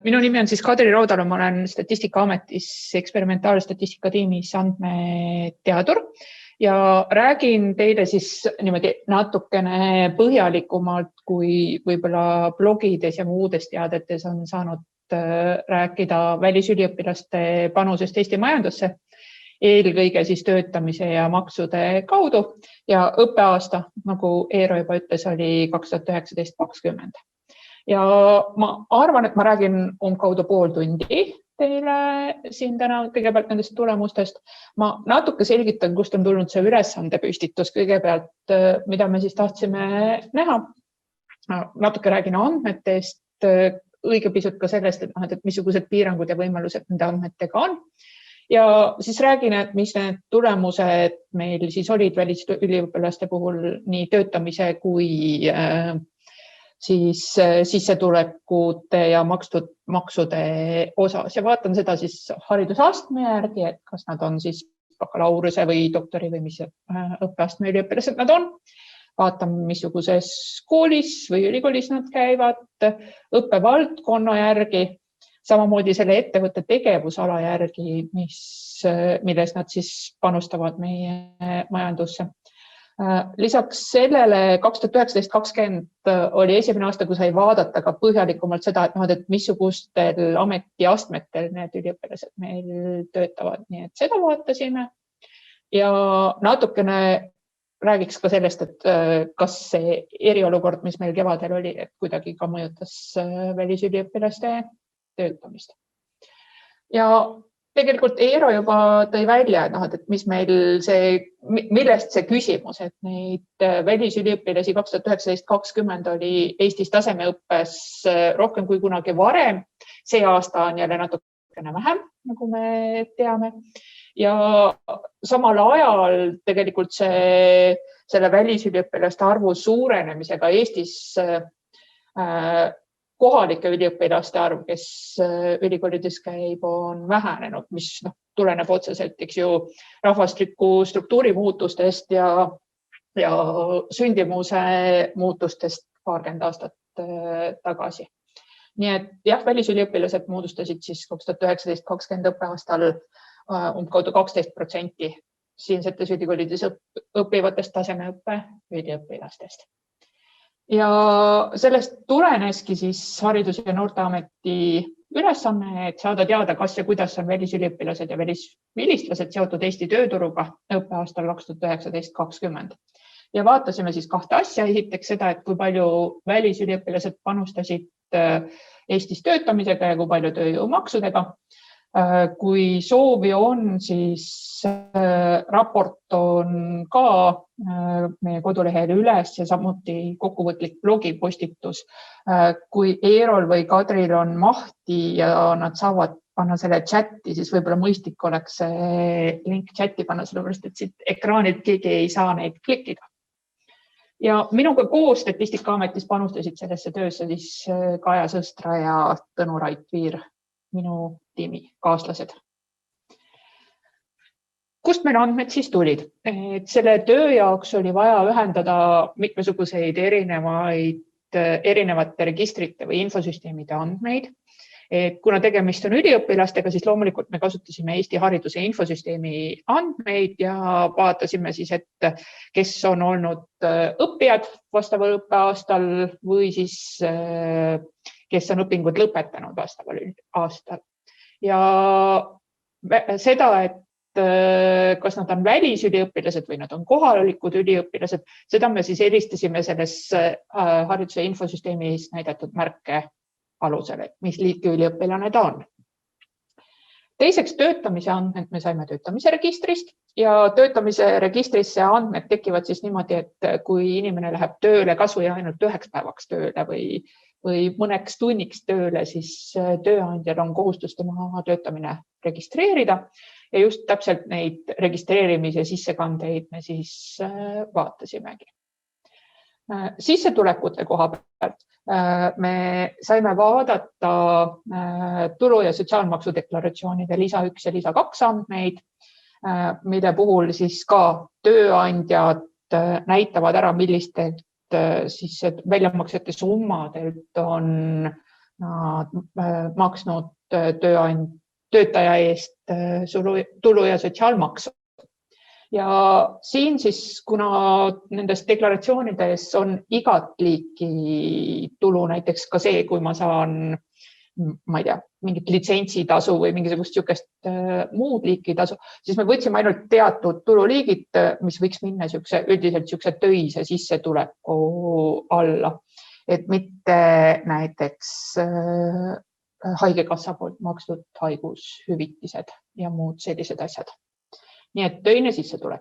Minu nimi on siis Kadri Roodalu, ma olen Statistikaametis eksperimentaalstatistika tiimis andmeteadur ja räägin teile siis niimoodi natukene põhjalikumalt, kui võib-olla blogides ja muudes teadetes on saanud rääkida välisüliõpilaste panusest Eesti majandusse, eelkõige siis töötamise ja maksude kaudu ja õppeaasta, nagu Eero juba ütles, oli 2019-2020. Ja ma arvan, et ma räägin umbkaudu pool tundi teile siin täna kõigepealt nendest tulemustest. Ma natuke selgitan, kust on tulnud see ülesandepüstitus kõigepealt, mida me siis tahtsime näha. Natuke räägin andmetest, õige pisut ka sellest, et missugused piirangud ja võimalused nende andmetega on. Ja siis räägin, et mis need tulemused meil siis olid välisüliõpilaste puhul nii töötamise kui siis sissetulekute ja makstud maksude osas ja vaatan seda siis haridusastme järgi, et kas nad on siis bakalaureuse või doktori või mis õppeastme üliõpilased nad on. Vaatan, missuguses koolis või ülikoolis nad käivad, õppevaldkonna järgi, samamoodi selle ettevõtte tegevusala järgi, milles nad siis panustavad meie majandusse. Lisaks sellele 2019-2020 oli esimene aasta, kui sai vaadata ka põhjalikumalt seda, et missugustel ametiastmetel need üliõpilased meil töötavad. Nii et seda vaatasime ja natukene räägiks ka sellest, et kas see eriolukord, mis meil kevadel oli, et kuidagi ka mõjutas välisüliõpilaste töötamist. Ja tegelikult Eero juba tõi välja, et mis meil millest see küsimus, et neid välisüliõpilasi 2019-2020 oli Eestis tasemeõppes rohkem kui kunagi varem. See aasta on jälle natukene vähem, nagu me teame. Ja samal ajal tegelikult selle välisüliõpilaste arvu suurenemisega Eestis kohalike üliõpilaste arv, kes ülikoolides käib, on vähenenud, mis tuleneb otseselt rahvastiku struktuuri muutustest ja sündimuse muutustest paarkümmend aastat tagasi. Nii et jah, välisüliõpilased moodustasid siis 2019-2020 õppeaastal umbkaudu 12% siinsetes ülikoolides õppivatest tasemeõppe üliõpilastest. Ja sellest tuleneski siis Haridus- ja Noorteameti ülesanne, et saada teada, kas ja kuidas on välisüliõpilased ja välisvilistlased seotud Eesti tööturuga õppeaastal 2019-2020. Ja vaatasime siis kahte asja. Esiteks seda, et kui palju välisüliõpilased panustasid Eestis töötamisega ja kui palju tööjõumaksudega. Kui soovi on, siis raport on ka meie kodulehel üles ja samuti kokkuvõtlik blogipostitus. Kui Eerol või Kadril on mahti ja nad saavad panna selle chati, siis võib-olla mõistlik oleks see link chati panna, sellepärast et siit ekraanilt keegi ei saa neid klikkida. Ja minuga koos Statistikaametis panustasid sellesse töösse siis Kaja Sõstra ja Tõnu Raidviir, minu tiimi kaaslased. Kust meil andmed siis tulid? Selle töö jaoks oli vaja ühendada mitmesuguseid erinevate registrite või infosüsteemide andmeid. Kuna tegemist on üliõpilastega, siis loomulikult me kasutasime Eesti hariduse infosüsteemi andmeid ja vaatasime siis, et kes on olnud õppijad vastaval õppeaastal või siis kes on õpingud lõpetanud vastaval aastal. Ja seda, et kas nad on välisüliõpilased või nad on kohalikud üliõpilased, seda me siis eristasime selles hariduse infosüsteemis näidatud märke alusel, et mis liiki üliõpilane ta on. Teiseks töötamise andmed me saime töötamise registrist ja töötamise registrisse andmed tekivad siis niimoodi, et kui inimene läheb tööle kas või ainult 9 päevaks tööle või mõneks tunniks tööle, siis tööandjal on kohustus tema töötamine registreerida ja just täpselt neid registreerimise sissekandeid me siis vaatasimegi. Sissetulekute koha pealt me saime vaadata tulu- ja sotsiaalmaksudeklaratsioonide lisa 1 ja lisa 2 andmeid, mille puhul siis ka tööandjad näitavad ära, millistelt siis väljamaksete summadelt on nad maksnud töötaja eest tulu- ja sotsiaalmaksu. Ja siin siis, kuna nendes deklaratsioonides on igat liiki tulu, näiteks ka see, kui ma saan, ma ei tea, mingit litsentsitasu või mingisugust niisugust muud liiki tasu, siis me võtsime ainult teatud tululiigid, mis võiks minna üldiselt niisuguse töise sissetuleku alla, et mitte näiteks haigekassa poolt makstud haigushüvitised ja muud sellised asjad. Nii et töine sissetulek.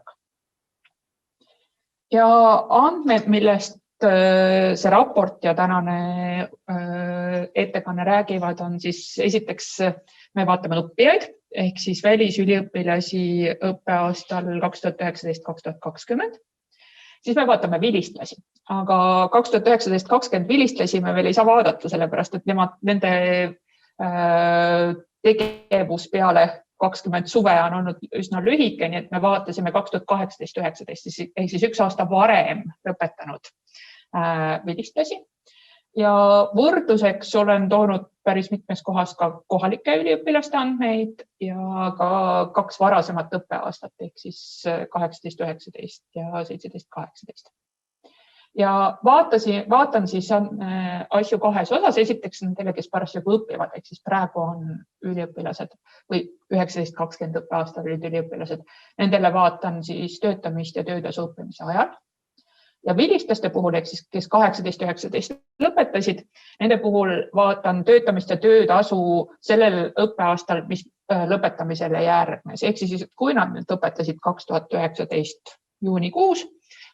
Ja andmed, millest see raport ja tänane ettekanne räägivad, on siis esiteks me vaatame õppijaid ehk siis välisüliõpilasi õppeaastal 2019-2020. Siis me vaatame vilistlasi, aga 2019-2020 vilistlasi me veel ei saa vaadata, sellepärast et nende tegevus peale 20 suve on olnud üsna lühike, nii et me vaatasime 2018-2019 ehk siis üks aasta varem lõpetanud vilistlasi. Ja võrdluseks olen toonud päris mitmes kohas ka kohalike üliõpilaste andmeid ja ka 2 varasemat õppeaastat ehk siis 18-19 ja 17-18. Ja vaatan siis asju 2 osas. Esiteks nendele, kes parasjagu õpivad, ehk siis praegu on üliõpilased või 19-20 õppeaastal olid üliõpilased. Nendele vaatan siis töötamist ja töötasu õppimise ajal. Ja vilistlaste puhul, ehk siis kes 18-19 lõpetasid, nende puhul vaatan töötamist ja töötasu sellel õppeaastal, mis lõpetamisele järgnes. Ehk siis, kui nad lõpetasid 2019 juunikuus,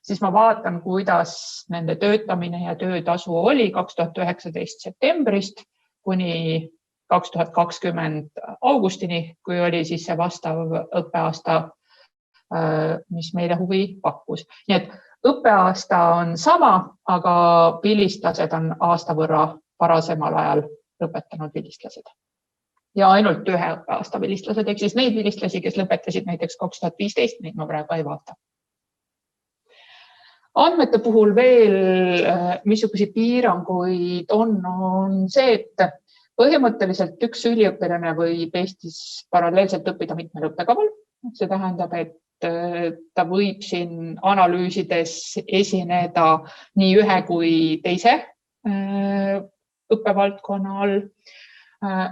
siis ma vaatan, kuidas nende töötamine ja töötasu oli 2019 septembrist kuni 2020 augustini, kui oli siis see vastav õppeaasta, mis meile huvi pakkus. Nii et õppeaasta on sama, aga vilistlased on aasta võrra varasemal ajal lõpetanud vilistlased. Ja ainult 1 õppeaasta vilistlased, ehk siis neid vilistlasi, kes lõpetasid näiteks 2015, neid ma praegu ei vaata. Andmete puhul veel, missuguseid piiranguid on see, et põhimõtteliselt üks üliõpilane võib Eestis paralleelselt õppida mitmel õppekaval. See tähendab, et ta võib siin analüüsides esineda nii ühe kui teise õppevaldkonna all.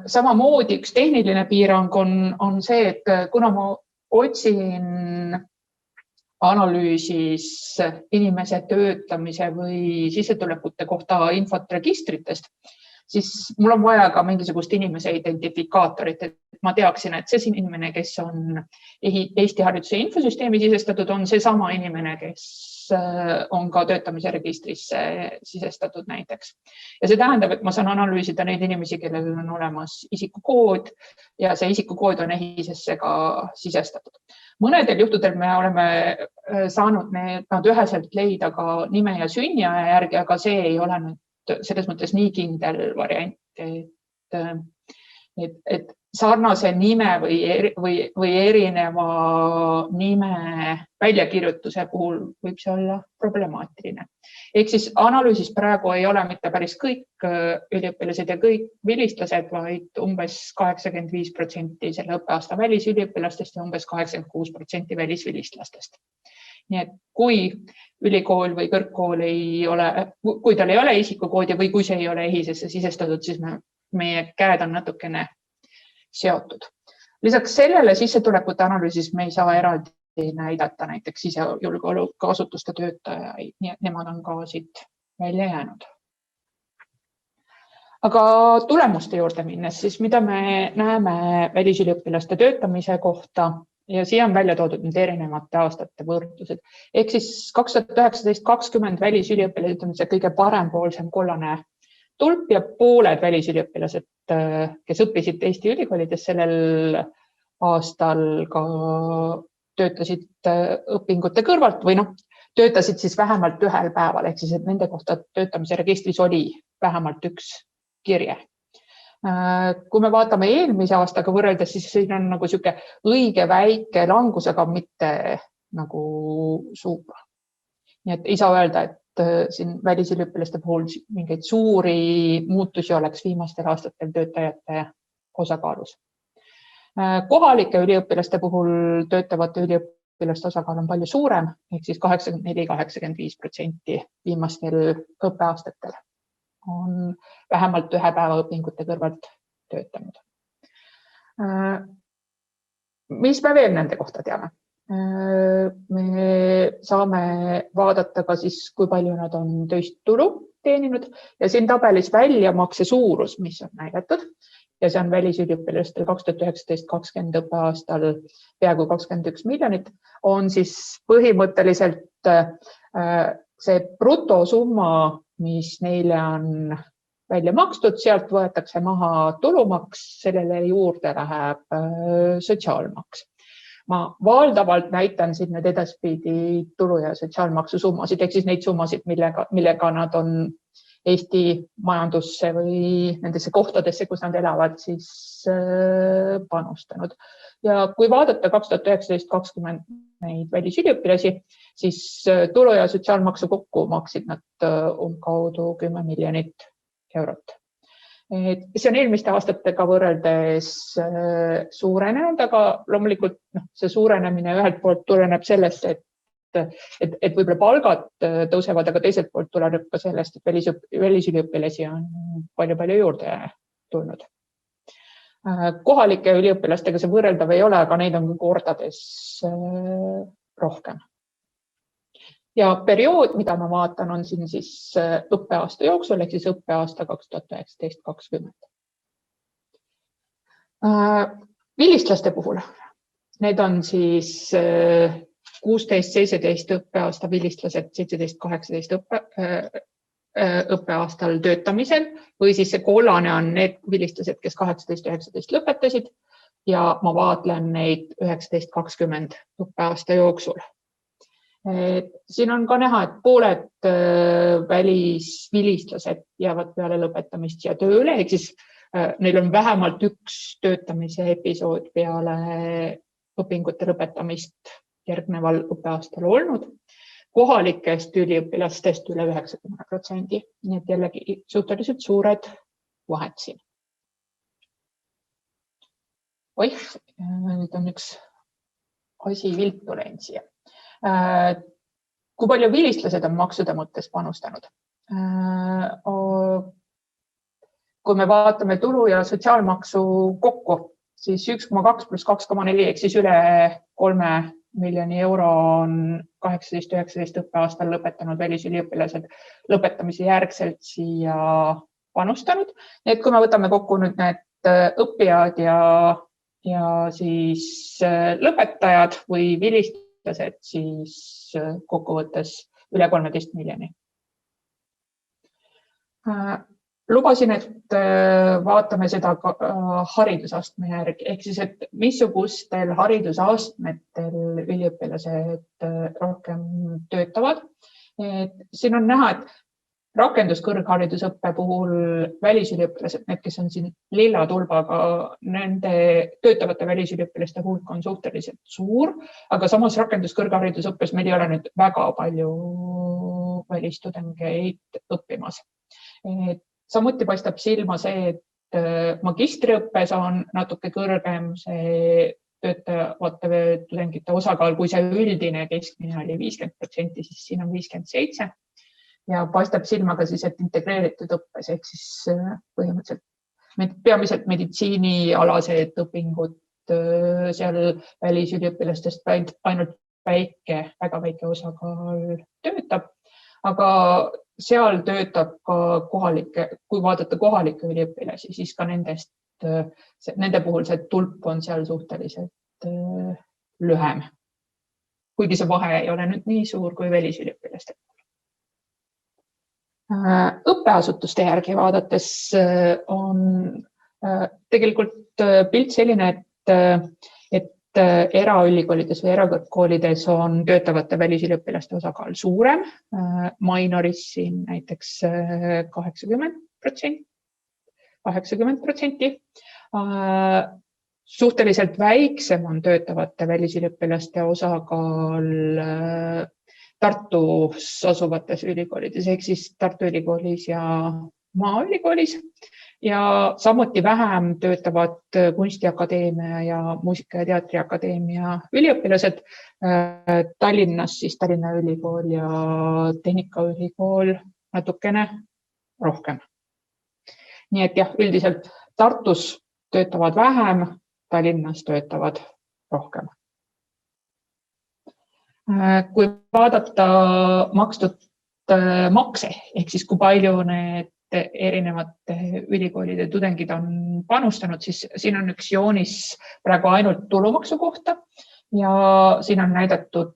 Samamoodi üks tehniline piirang on see, et kuna ma otsin analüüsis inimese töötamise või sissetulekute kohta infot registritest, siis mul on vaja ka mingisugust inimese identifikaatorit, et ma teaksin, et see inimene, kes on Eesti hariduse infosüsteemi sisestatud, on see sama inimene, kes on ka töötamise registrisse sisestatud näiteks. Ja see tähendab, et ma saan analüüsida neid inimesi, kellel on olemas isikukood ja see isikukood on EHIS-esse ka sisestatud. Mõnedel juhtudel me oleme saanud nad üheselt leida ka nime ja sünniaja järgi, aga see ei ole nüüd selles mõttes nii kindel variant, et sarnase nime või erineva nime väljakirjutuse puhul võib see olla problemaatiline. Ehk siis analüüsis praegu ei ole mitte päris kõik üliõpilased ja kõik vilistlased, vaid umbes 85% selle õppeaasta välisüliõpilastest ja umbes 86% välisvilistlastest. Nii et kui ülikool või kõrgkool kui tal ei ole isikukoodi või kui see ei ole EHIS-esse sisestatud, siis meie käed on natukene seotud. Lisaks sellele sissetulekute analüüsis me ei saa eraldi näidata näiteks sisejulgeolekuasutuste töötajaid, nii et nemad on ka siit välja jäänud. Aga tulemuste juurde minnes, siis mida me näeme välisüliõpilaste töötamise kohta ja siia on välja toodud nüüd erinevate aastate võrdlused. Ehk siis 2019-2020 välisüliõpilased on see kõige parempoolsem kollane tulp ja pooled välisüliõpilased, kes õppisid Eesti ülikoolides sellel aastal ka töötasid õpingute kõrvalt või töötasid siis vähemalt ühel päeval, ehk siis et nende kohta töötamise registris oli vähemalt üks kirje. Kui me vaatame eelmise aastaga võrreldes, siis siin on nagu sihuke õige väike langus, aga mitte nagu suur. Nii et ei saa öelda, siin välisüliõpilaste puhul mingeid suuri muutusi oleks viimastel aastatel töötajate osakaalus. Kohalike üliõpilaste puhul töötavate üliõpilaste osakaal on palju suurem, ehk siis 84–85% viimastel õppeaastatel on vähemalt ühe päeva õpingute kõrvalt töötanud. Mis me veel nende kohta teame? Me saame vaadata ka siis, kui palju nad on töist tulu teeninud ja siin tabelis väljamakse suurus, mis on näidatud ja see on välisüliõpilastel 2019-2020 õppeaastal peaaegu 21 miljonit, on siis põhimõtteliselt see brutosumma, mis neile on välja makstud, sealt võetakse maha tulumaks, sellele juurde läheb sotsiaalmaks. Ma valdavalt näitan siin nüüd edaspidi tulu- ja sotsiaalmaksu summasid, ehk siis neid summasid, millega nad on Eesti majandusse või nendesse kohtadesse, kus nad elavad, siis panustanud. Ja kui vaadata 2019-2020 neid välisüliõpilasi, siis tulu- ja sotsiaalmaksu kokku maksid nad umbkaudu 10 miljonit eurot. See on eelmiste aastatega võrreldes suurenenud, aga loomulikult see suurenemine ühelt poolt tuleneb sellest, et võib-olla palgad tõusevad, aga teiselt poolt tuleneb ka sellest, et välisüliõpilasi on palju juurde tulnud. Kohalike üliõpilastega see võrreldav ei ole, aga neid on kordades rohkem. Ja periood, mida ma vaatan, on siin siis õppeaasta jooksul, ehk siis õppeaasta 2019-2020. Vilistlaste puhul, need on siis 16-17 õppeaasta vilistlased, 17-18 õppeaastal töötamisel või siis see kollane on need vilistlased, kes 18-19 lõpetasid ja ma vaatlen neid 19-20 õppeaasta jooksul. Siin on ka näha, et pooled välisvilistlased jäävad peale lõpetamist ja tööle, ehk siis neil on vähemalt üks töötamise episood peale õpingute lõpetamist järgneval õppeaastal olnud. Kohalikest üliõpilastest üle 90%, nii et jällegi suhteliselt suured vahed siin. Nüüd on üks asi viltu läinud siia. Kui palju vilistlased on maksude mõttes panustanud? Kui me vaatame tulu- ja sotsiaalmaksu kokku, siis 1,2 pluss 2,4 ehk siis üle 3 miljoni euro on 18-19 õppeaastal lõpetanud välisüliõpilased lõpetamise järgselt siia panustanud. Et kui me võtame kokku nüüd need õppijad ja siis lõpetajad või vilistlased, siis kokkuvõttes üle 13 miljoni. Lubasin, et vaatame seda haridusastme järgi, ehk siis, et missugustel haridusastmetel üliõpilased rohkem töötavad. Siin on näha, et rakenduskõrgharidusõppe puhul välisüliõpilased, need, kes on siin lilla tulbaga, nende töötavate välisüliõpilaste hulk on suhteliselt suur, aga samas rakenduskõrgharidusõppes meil ei ole nüüd väga palju välistudengeid õppimas. Samuti paistab silma see, et magistriõppes on natuke kõrgem see töötavate tudengite osakaal, kui see üldine keskmine oli 50%, siis siin on 57%. Ja paistab silma ka siis, et integreeritud õppes, ehk siis põhimõtteliselt peamiselt meditsiinialased õpingud seal välisüliõpilastest ainult väga väike osakaal töötab, aga seal töötab ka kui vaadata kohalikke üliõpilasi, siis ka nende puhul see tulp on seal suhteliselt lühem. Kuigi see vahe ei ole nüüd nii suur kui välisüliõpilastel. Õppeasutuste järgi vaadates on tegelikult pilt selline, et eraülikoolides või erakõrgkoolides on töötavate välisüliõpilaste osakaal suurem. Minoris siin näiteks 80%. Suhteliselt väiksem on töötavate välisüliõpilaste osakaal Tartus asuvates ülikoolides ehk siis Tartu Ülikoolis ja Maaülikoolis ja samuti vähem töötavad Kunstiakadeemia ja Muusika- ja Teatriakadeemia üliõpilased. Tallinnas siis Tallinna Ülikool ja Tehnikaülikool natukene rohkem. Nii et jah, üldiselt Tartus töötavad vähem, Tallinnas töötavad rohkem. Kui vaadata makstud makse, ehk siis kui palju need erinevate ülikoolide tudengid on panustanud, siis siin on üks joonis praegu ainult tulumaksu kohta ja siin on näidatud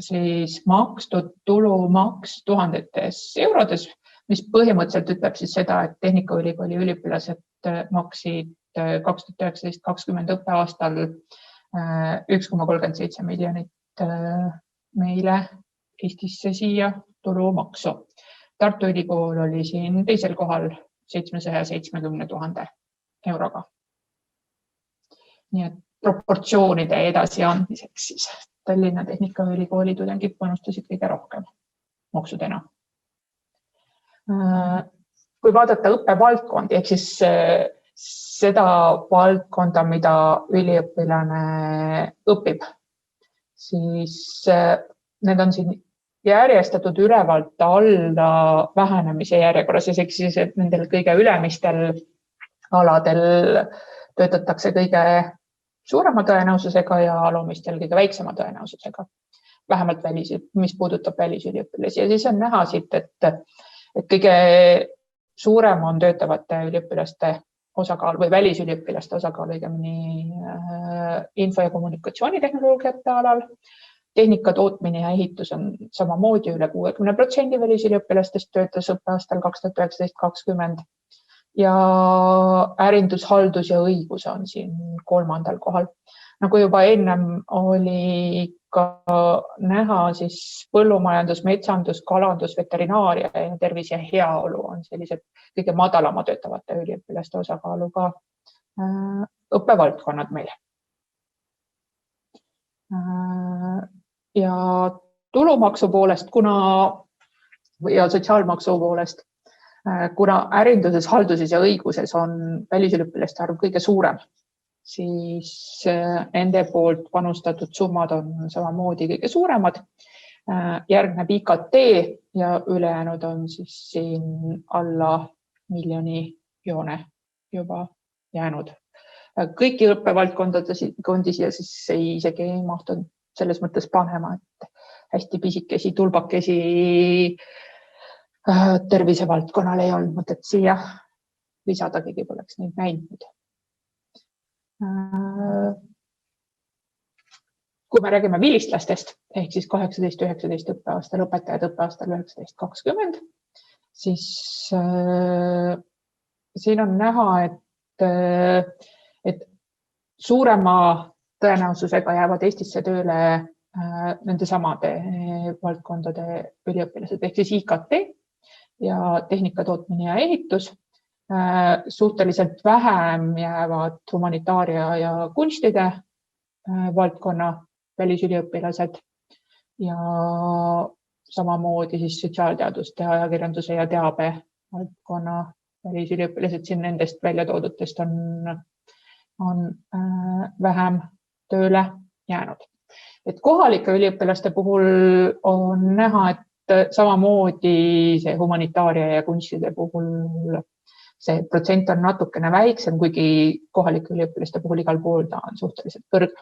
siis makstud tulumaks tuhandetes eurodes, mis põhimõtteliselt ütleb siis seda, et Tehnikaülikooli üliõpilased maksid 2019-2020 õppeaastal 1,37 miljonit meile Eestisse siia tulumaksu. Tartu Ülikool oli siin teisel kohal 770 000 euroga. Nii et proportsioonide edasiandmiseks siis Tallinna Tehnikaülikooli tudengid panustasid kõige rohkem maksudena. Kui vaadata õppevaldkondi, ehk siis seda valdkonda, mida üliõpilane õpib, siis need on siin järjestatud ülevalt alla vähenemise järjekorras, ehk siis et nendel kõige ülemistel aladel töötatakse kõige suurema tõenäosusega ja alumistel kõige väiksema tõenäosusega, vähemalt mis puudutab välisüliõpilasi. Ja siis on näha siit, et kõige suurem on töötavate üliõpilaste osakaal või välisüliõpilaste osakaal õigemini info- ja kommunikatsioonitehnoloogiate alal. Tehnika, tootmine ja ehitus on samamoodi üle 60% välisüliõpilastest töötas õppeaastal 2019-2020 ja ärindus, haldus ja õigus on siin 3. kohal. Nagu juba ennem oli ka näha, siis põllumajandus, metsandus, kalandus, veterinaaria ja tervis ja heaolu on sellised kõige madalama töötavate üliõpilaste osakaaluga õppevaldkonnad meil. Ja tulumaksu poolest ja sotsiaalmaksu poolest, kuna ärinduses, halduses ja õiguses on välisüliõpilaste arv kõige suurem, siis nende poolt panustatud summad on samamoodi kõige suuremad. Järgneb IKT ja ülejäänud on siis siin alla miljoni joone juba jäänud. Kõiki õppevaldkondi siia siis isegi ei mahtunud selles mõttes panema, et hästi pisikesi tulbakesi tervisevaldkonnal ei olnud mõtet siia lisada, keegi poleks neid näinud. Kui me räägime vilistlastest, ehk siis 18-19 õppeaastal õpetajad õppeaastal 19-20, siis siin on näha, et suurema tõenäosusega jäävad Eestisse tööle nende samade valdkondade üliõpilased, ehk siis IKT ja tehnika, tootmine ja ehitus. Suhteliselt vähem jäävad humanitaaria ja kunstide valdkonna välisüliõpilased ja samamoodi siis sotsiaalteaduste, ajakirjanduse ja teabe valdkonna välisüliõpilased siin nendest väljatoodutest on vähem tööle jäänud. Et kohalike üliõpilaste puhul on näha, et samamoodi see humanitaaria ja kunstide puhul see protsent on natukene väiksem, kuigi kohalike üliõpilaste puhul igal pool ta on suhteliselt kõrge.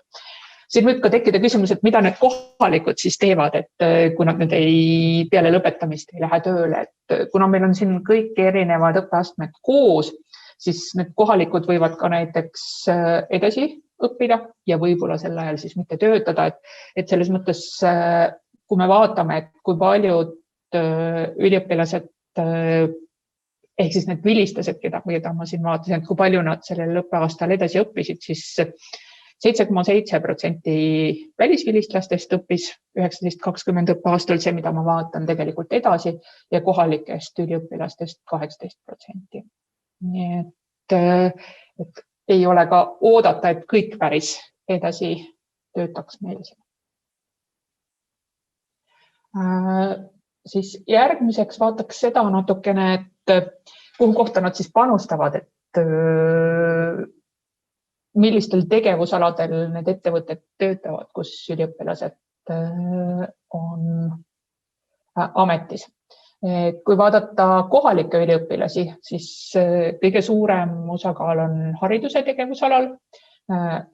Siin võib ka tekkida küsimus, et mida need kohalikud siis teevad, et kui nad nüüd peale lõpetamist ei lähe tööle, et kuna meil on siin kõik erinevad õppeastmed koos, siis need kohalikud võivad ka näiteks edasi õppida ja võib-olla sel ajal siis mitte töötada, et selles mõttes, kui me vaatame, et kui paljud üliõpilased ehk siis need vilistlased, keda ma siin vaatasin, et kui palju nad sellel õppeaastal edasi õppisid, siis 7,7% välisvilistlastest õppis 19-20 õppeaastal, see, mida ma vaatan tegelikult edasi ja kohalikest üliõpilastest 18%. Nii et ei ole ka oodata, et kõik päris edasi töötaks meil siin. Siis järgmiseks vaataks seda natukene, et kuhu kohta nad siis panustavad, et millistel tegevusaladel need ettevõtted töötavad, kus üliõpilased on ametis. Kui vaadata kohalikke üliõpilasi, siis kõige suurem osakaal on hariduse tegevusalal,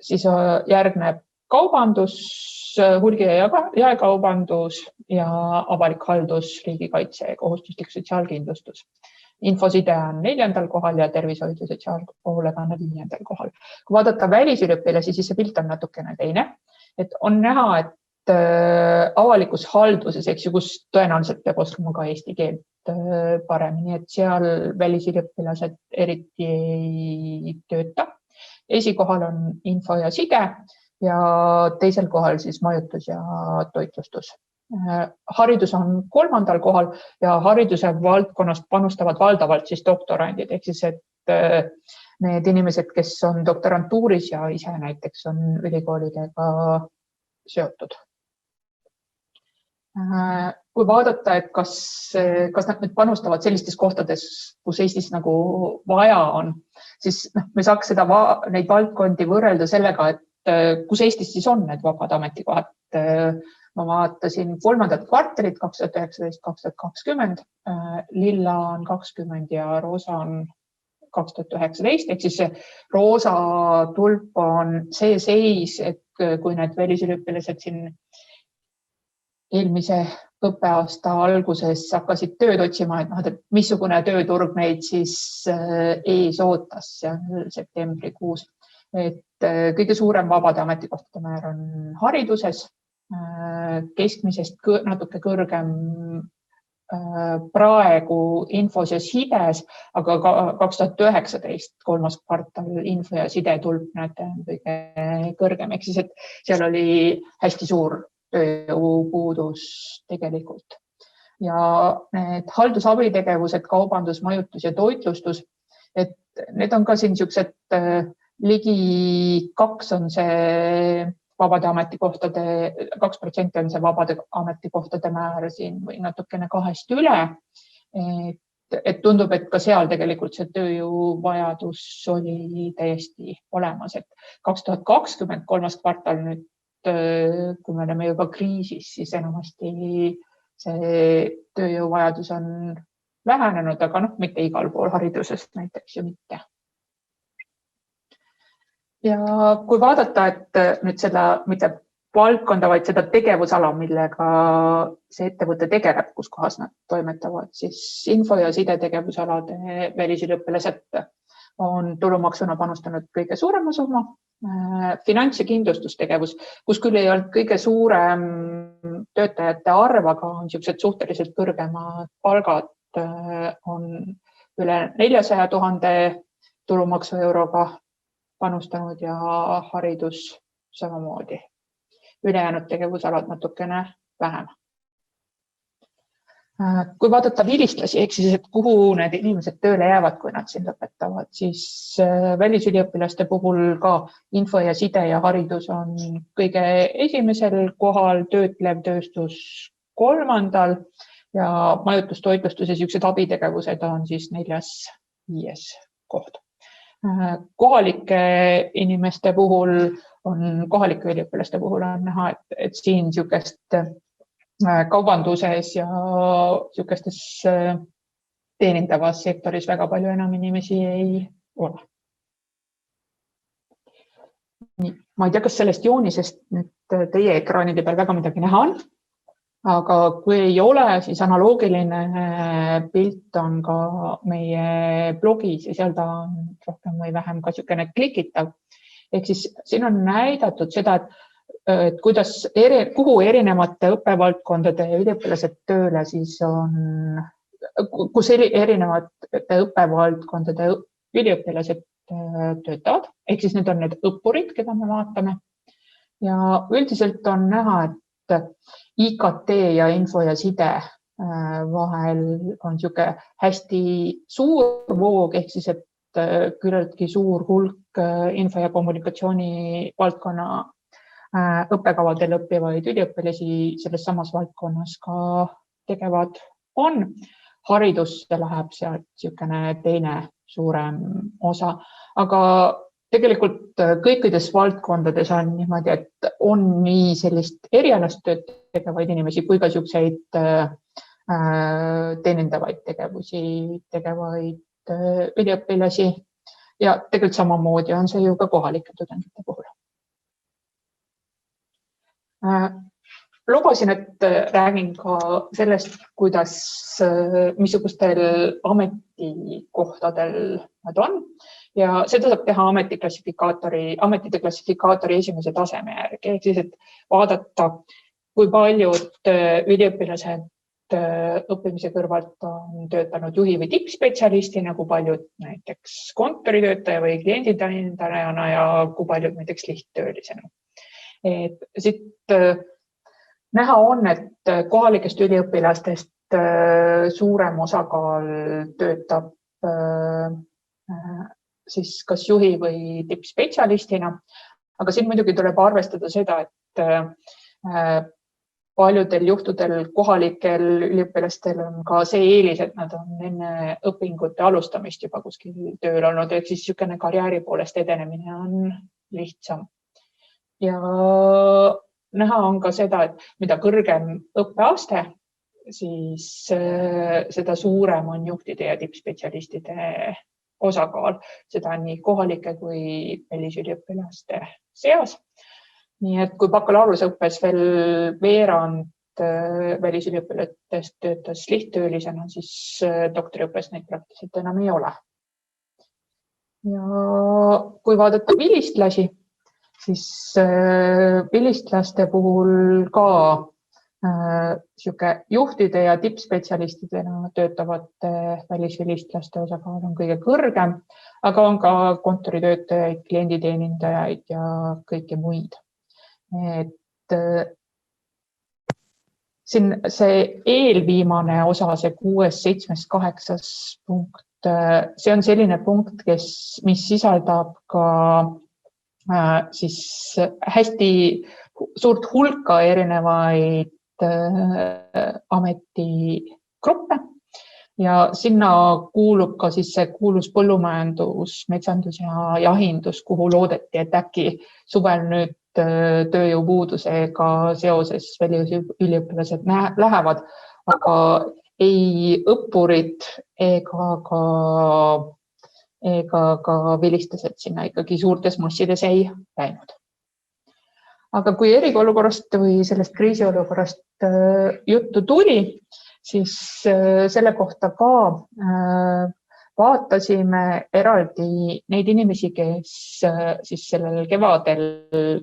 siis järgneb kaubandus, hulgi- ja jaekaubandus ja avalik haldus, riigikaitse ja kohustuslik sotsiaalkindlustus. Infoside on 4. kohal ja tervishoid ja sotsiaalhoolekanne 5. kohal. Kui vaadata välisüliõpilasi, siis see pilt on natukene teine. Et on näha, et avalikus halduses, kus tõenäoliselt peab oskama ka eesti keelt paremini, et seal välisüliõpilased eriti ei tööta. Esikohal on info ja side ja teisel kohal siis majutus ja toitlustus. Haridus on 3. kohal ja hariduse valdkonnast panustavad valdavalt siis doktorandid, ehk siis, et need inimesed, kes on doktorantuuris ja ise näiteks on ülikoolidega seotud. Kui vaadata, et kas nad nüüd panustavad sellistes kohtades, kus Eestis nagu vaja on, siis me saaks neid valdkondi võrrelda sellega, et kus Eestis siis on need vabad ametikohad. Ma vaatasin 3. kvartalit 2019-2020, lilla on 20 ja roosa on 2019, ehk siis see roosa tulp on see seis, et kui need välisüliõpilased siin eelmise õppeaasta alguses hakkasid tööd otsima, et missugune tööturg neid siis ees ootas septembrikuus. Et kõige suurem vabade ametikohtade määr on hariduses, keskmisest natuke kõrgem praegu infos ja sides, aga 2019 3. kvartal info ja side tulp näete kõige kõrgem, ehk siis, et seal oli hästi suur tööjõupuudus tegelikult. Ja need haldusabitegevused, kaubandus, majutus ja toitlustus, et need on ka siin niisugused ligi 2 on see vabade ametikohtade, 2% on see vabade ametikohtade määr siin või natukene 2 üle. Et tundub, et ka seal tegelikult see tööjõuvajadus oli täiesti olemas, et 2020 3. kvartal nüüd, kui me oleme juba kriisis, siis enamasti see tööjõuvajadus on vähenenud, aga mitte igal pool haridusest näiteks ju mitte. Ja kui vaadata, et nüüd seda mitte valdkonda, vaid seda tegevusala, millega see ettevõte tegeleb, kus kohas nad toimetavad, siis info- ja sidetegevusalade välisüliõpilased on tulumaksuna panustanud kõige suurema summa. Finants- ja kindlustustegevus, kus küll ei olnud kõige suurem töötajate arv, aga on niisugused suhteliselt kõrgemad palgad, on üle 400 000 tulumaksu euroga panustanud ja haridus samamoodi. Ülejäänud tegevusalad natukene vähem. Kui vaadata vilistlasi, ehk siis, et kuhu need inimesed tööle jäävad, kui nad siin lõpetavad, siis välisüliõpilaste puhul ka info ja side ja haridus on kõige esimesel kohal, töötlev tööstus 3. ja majutus, toitlustus ja niisugused abitegevused on siis 4.-5. koht. Kohalike inimeste puhul kohalike üliõpilaste puhul on näha, et siin niisugust kaubanduses ja niisugustes teenindavas sektoris väga palju enam inimesi ei ole. Ma ei tea, kas sellest joonisest nüüd teie ekraanide peal väga midagi näha on, aga kui ei ole, siis analoogiline pilt on ka meie blogis ja seal ta on rohkem või vähem ka niisugune klikitav. Ehk siis siin on näidatud seda, et kuhu erinevate õppevaldkondade üliõpilased tööle siis on, kus erinevate õppevaldkondade üliõpilased töötavad, ehk siis need on need õppurid, keda me vaatame. Ja üldiselt on näha, et IKT ja info ja side vahel on niisugune hästi suur voog, ehk siis, et küllaltki suur hulk info ja kommunikatsiooni valdkonna õppekavadel õppivaid üliõpilasi selles samas valdkonnas ka tegevad on. Haridusse läheb sealt niisugune teine suurem osa, aga tegelikult kõikides valdkondades on niimoodi, et on nii sellist erialast tööd tegevaid inimesi kui ka niisuguseid teenindavaid tegevusi tegevaid üliõpilasi ja tegelikult samamoodi on see ju ka kohalike tudengite puhul. Lubasin, et räägin ka sellest, missugustel ametikohtadel nad on ja seda saab teha ametite klassifikaatori esimese taseme järgi, ehk siis, et vaadata, kui paljud üliõpilased õppimise kõrvalt on töötanud juhi või tippspetsialistina, kui paljud näiteks kontoritöötaja või klienditeenindajana ja kui paljud näiteks lihttöölisena. Siit näha on, et kohalikest üliõpilastest suurem osakaal töötab siis kas juhi või tippspetsialistina, aga siin muidugi tuleb arvestada seda, et paljudel juhtudel kohalikel üliõpilastel on ka see eelis, et nad on enne õpingute alustamist juba kuskil tööl olnud, ehk siis niisugune karjääri poolest edenemine on lihtsam. Ja näha on ka seda, et mida kõrgem õppeaste, siis seda suurem on juhtide ja tippspetsialistide osakaal, seda nii kohalike kui välisüliõpilaste seas. Nii et kui bakalaureusõppes veel veerand välisüliõpilastest töötas lihttöölisena, siis doktoriõppes neid praktiliselt enam ei ole. Ja kui vaadata vilistlasi, siis vilistlaste puhul ka juhtide ja tippspetsialistidena töötavate välisvilistlaste osakaal on kõige kõrgem, aga on ka kontoritöötajaid, klienditeenindajaid ja kõiki muid. Siin see eelviimane osa, see 6., 7., 8. punkt, see on selline punkt, mis sisaldab ka siis hästi suurt hulka erinevaid ametigruppe ja sinna kuulub ka siis see kuulus põllumajandus, metsandus ja jahindus, kuhu loodeti, et äkki suvel nüüd tööjõupuudusega seoses välisüliõpilased lähevad, aga ei õppurid ega ka vilistlased sinna ikkagi suurtes massides ei läinud. Aga kui eriolukorrast või sellest kriisiolukorrast juttu tuli, siis selle kohta ka vaatasime eraldi neid inimesi, kes siis sellel kevadel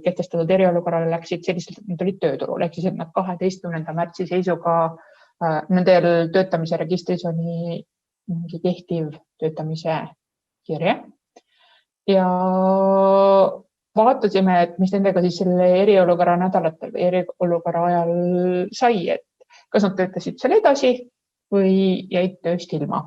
kehtestatud eriolukorrale läksid selliselt, et nad olid tööturul, ehk siis et nad 12. märtsi seisuga nendel töötamise registris oli mingi kehtiv töötamise kirja ja vaatasime, et mis nendega siis selle eriolukorra nädalatel või eriolukorra ajal sai, et kas nad töötasid seal edasi või jäid tööst ilma.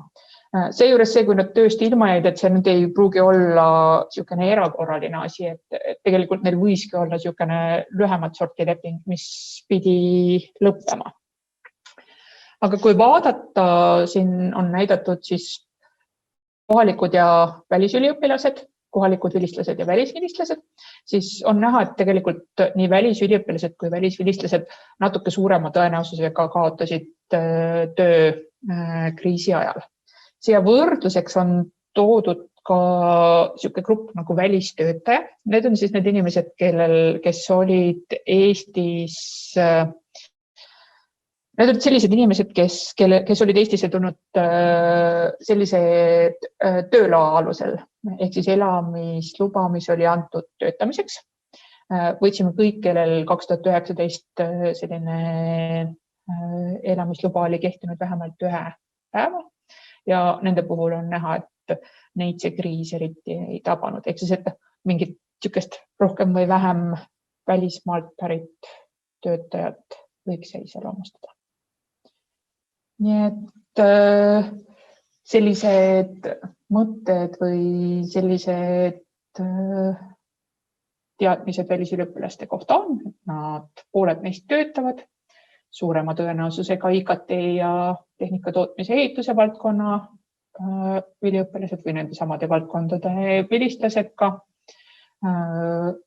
Seejuures see, kui nad tööst ilma jäid, et see nüüd ei pruugi olla niisugune erakorraline asi, et tegelikult neil võiski olla niisugune lühemat sorti leping, mis pidi lõppema. Aga kui vaadata, siin on näidatud siis kohalikud ja välisüliõpilased, kohalikud vilistlased ja välisvilistlased, siis on näha, et tegelikult nii välisüliõpilased kui välisvilistlased natuke suurema tõenäosusega kaotasid töö kriisi ajal. Siia võrdluseks on toodud ka niisugune grupp nagu välistöötaja. Need on siis need inimesed, kes olid Eestis, need olid sellised inimesed, kes olid Eestisse tulnud sellise tööloa alusel, ehk siis elamisluba, mis oli antud töötamiseks. Võtsime kõik, kellel 2019 selline elamisluba oli kehtinud vähemalt 1 päeva. Ja nende puhul on näha, et neid see kriis eriti ei tabanud. Ehk siis, et mingit niisugust rohkem või vähem välismaalt pärit töötajat võiks iseloomustada. Nii et sellised mõtted või sellised teadmised välisüliõpilaste kohta on, pooled neist töötavad, suurema tõenäosusega IKT ja tehnikatootmise ehituse valdkonna üliõpilased või nende samade valdkondade vilistlased ka.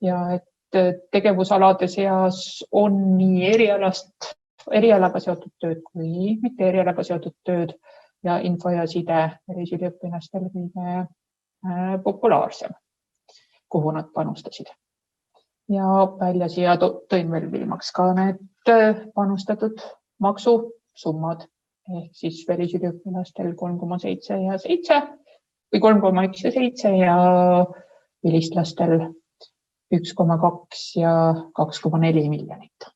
Ja et tegevusalade seas on nii erialaga seotud tööd kui mitte erialaga seotud tööd ja info ja side välisüliõpilastel kõige populaarsem, kuhu nad panustasid. Ja välja siia tõin veel viimaks ka need panustatud maksusummad ehk siis välisüliõpilastel 3,7 ja 7 või 3,1 ja 7 ja vilistlastel 1,2 ja 2,4 miljonit.